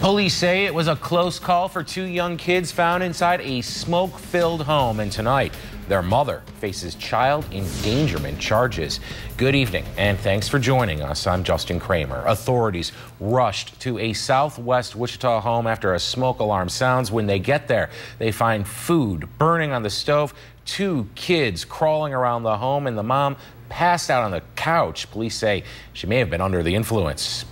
Police say it was a close call for two young kids found inside a smoke-filled home, and tonight their mother faces child endangerment charges. Good evening, and thanks for joining us. I'm Justin Kraemer. Authorities rushed to a southwest Wichita home after a smoke alarm sounds. When they get there, they find food burning on the stove, two kids crawling around the home, and the mom passed out on the couch. Police say she may have been under the influence.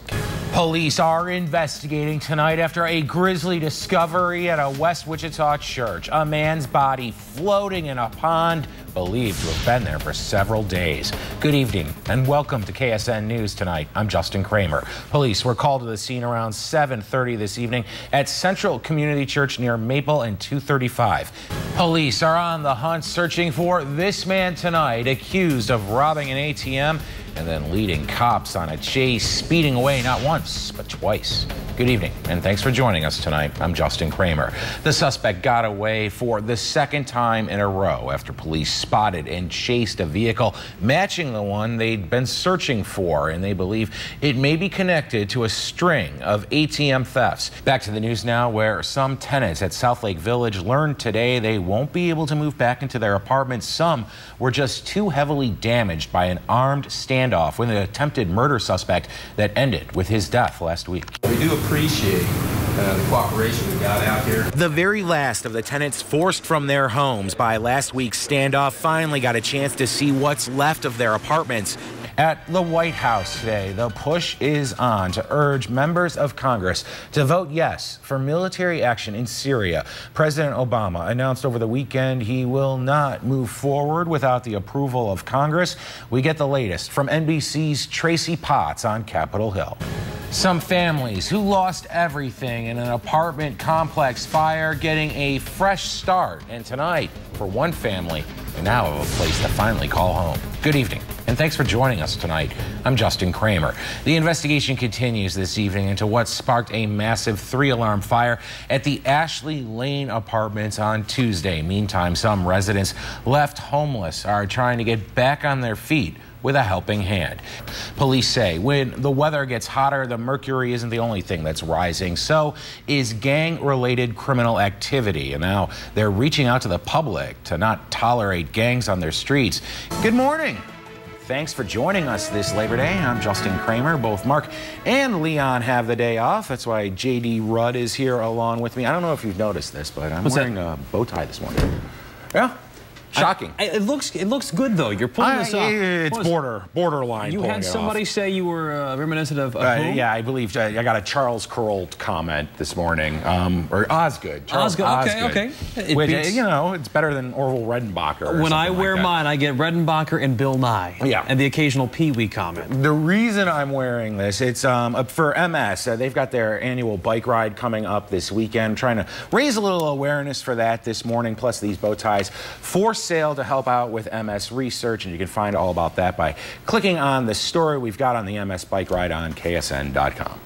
Police are investigating tonight after a grisly discovery at a West Wichita church. A man's body floating in a pond, believed to have been there for several days. Good evening and welcome to KSN News tonight. I'm Justin Kraemer. Police were called to the scene around 7:30 this evening at Central Community Church near Maple and 235. Police are on the hunt searching for this man tonight, accused of robbing an ATM and then leading cops on a chase, speeding away not once, but twice. Good evening, and thanks for joining us tonight. I'm Justin Kraemer. The suspect got away for the second time in a row after police spotted and chased a vehicle matching the one they'd been searching for, and they believe it may be connected to a string of ATM thefts. Back to the news now, where some tenants at Southlake Village learned today they won't be able to move back into their apartments. Some were just too heavily damaged by an armed standoff with an attempted murder suspect that ended with his death last week. We do appreciate the cooperation we got out here. The very last of the tenants forced from their homes by last week's standoff finally got a chance to see what's left of their apartments. At the White House today, the push is on to urge members of Congress to vote yes for military action in Syria. President Obama announced over the weekend he will not move forward without the approval of Congress. We get the latest from NBC's Tracy Potts on Capitol Hill. Some families who lost everything in an apartment complex fire getting a fresh start. And tonight, for one family, they now have a place to finally call home. Good evening, and thanks for joining us tonight. I'm Justin Kraemer. The investigation continues this evening into what sparked a massive 3-alarm fire at the Ashley Lane apartments on Tuesday. Meantime, some residents left homeless are trying to get back on their feet with a helping hand. Police say when the weather gets hotter, the mercury isn't the only thing that's rising. So is gang-related criminal activity. And now they're reaching out to the public to not tolerate gangs on their streets. Good morning. Thanks for joining us this Labor Day. I'm Justin Kraemer. Both Mark and Leon have the day off. That's why J.D. Rudd is here along with me. I don't know if you've noticed this, but I'm wearing a bow tie this morning. Yeah. Shocking. It looks good though. You're pulling this off. It's borderline. You had somebody say you were reminiscent of who? Yeah, I believe I got a Charles Kuralt comment this morning, or Osgood. Charles Osgood. Okay. Which, you know, it's better than Orville Redenbacher. When I wear mine, I get Redenbacher and Bill Nye. Yeah. And the occasional Pee Wee comment. The reason I'm wearing this, it's for MS. They've got their annual bike ride coming up this weekend. Trying to raise a little awareness for that this morning. Plus these bow ties for sale to help out with MS research, and you can find all about that by clicking on the story we've got on the MS bike ride on KSN.com.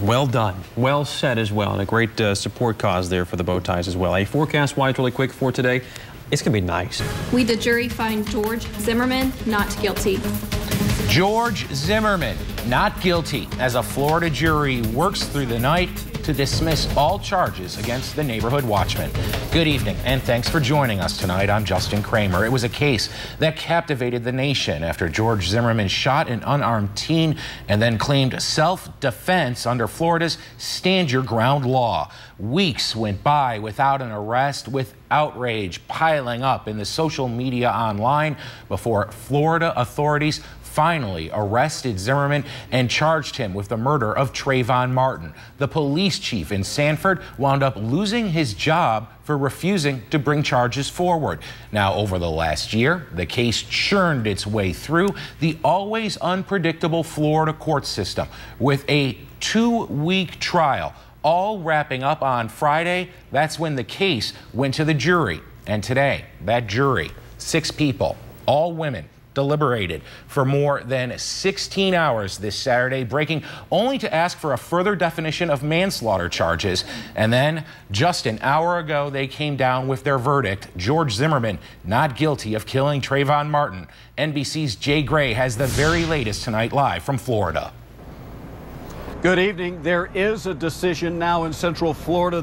Well done. Well said as well, and a great support cause there for the bow ties as well. A forecast-wise really quick for today. It's going to be nice. We, the jury, find George Zimmerman not guilty. George Zimmerman not guilty as a Florida jury works through the night to dismiss all charges against the neighborhood watchman. Good evening, and thanks for joining us tonight. I'm Justin Kraemer. It was a case that captivated the nation after George Zimmerman shot an unarmed teen and then claimed self-defense under Florida's Stand Your Ground law. Weeks went by without an arrest, with outrage piling up in the social media online before Florida authorities finally arrested Zimmerman and charged him with the murder of Trayvon Martin. The police chief in Sanford wound up losing his job for refusing to bring charges forward. Now, over the last year, the case churned its way through the always unpredictable Florida court system with a 2-week trial, all wrapping up on Friday. That's when the case went to the jury. And today, that jury, 6 people, all women, deliberated for more than 16 hours this Saturday, breaking only to ask for a further definition of manslaughter charges. And then just an hour ago, they came down with their verdict. George Zimmerman not guilty of killing Trayvon Martin. NBC's Jay Gray has the very latest tonight live from Florida. Good evening. There is a decision now in Central Florida.